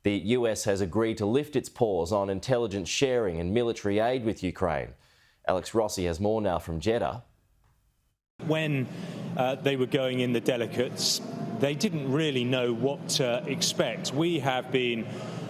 The US has agreed to lift its pause on intelligence sharing and military aid with Ukraine. Alex Rossi has more now from Jeddah. When they were going in the delegates, they didn't really know what to expect. We have been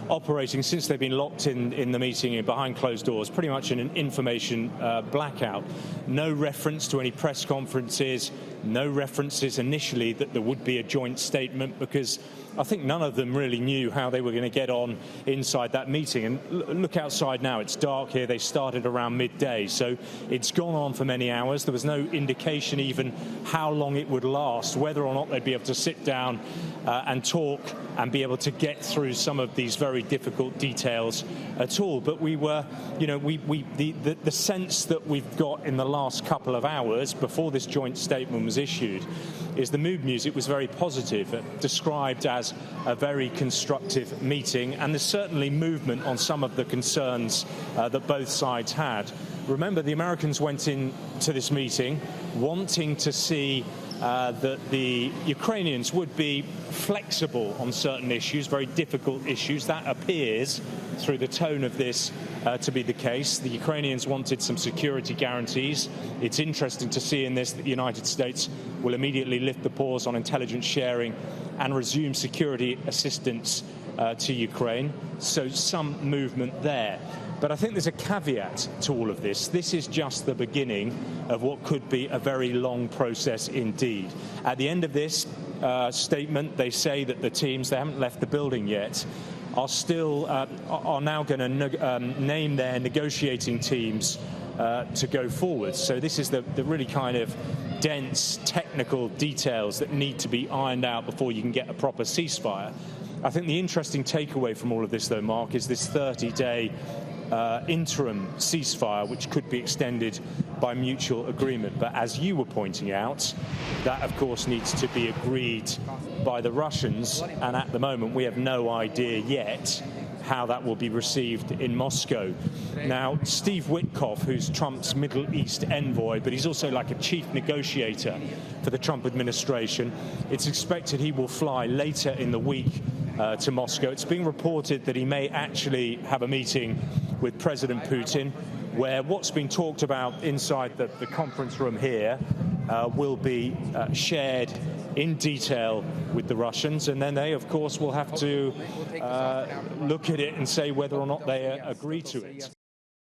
operating since they've been locked in the meeting behind closed doors, pretty much in an information blackout. No reference to any press conferences, no references initially that there would be a joint statement, because I think none of them really knew how they were going to get on inside that meeting. And look outside now, it's dark here. They started around midday, so it's gone on for many hours. There was no indication even how long it would last, whether or not they'd be able to sit down and talk and be able to get through some of these very difficult details at all. But we were, the sense that we've got in the last couple of hours before this joint statement was issued is the mood music was very positive, described as a very constructive meeting, and there's certainly movement on some of the concerns that both sides had. Remember, the Americans went into this meeting wanting to see that the Ukrainians would be flexible on certain issues, very difficult issues. That appears, through the tone of this, to be the case. The Ukrainians wanted some security guarantees. It's interesting to see in this that the United States will immediately lift the pause on intelligence sharing and resume security assistance to Ukraine. So some movement there. But I think there's a caveat to all of this. This is just the beginning of what could be a very long process indeed. At the end of this statement, they say that the teams, they haven't left the building yet, are now going to name their negotiating teams to go forward. So this is the really kind of dense technical details that need to be ironed out before you can get a proper ceasefire. I think the interesting takeaway from all of this, though, Mark, is this 30-day interim ceasefire, which could be extended by mutual agreement. But as you were pointing out, that, of course, needs to be agreed by the Russians. And at the moment, we have no idea yet how that will be received in Moscow. Now, Steve Witkoff, who's Trump's Middle East envoy, but he's also like a chief negotiator for the Trump administration, it's expected he will fly later in the week to Moscow. It's being reported that he may actually have a meeting with President Putin, where what's been talked about inside the conference room here will be shared in detail with the Russians, and then they, of course, will have to look at it and say whether or not they agree to it.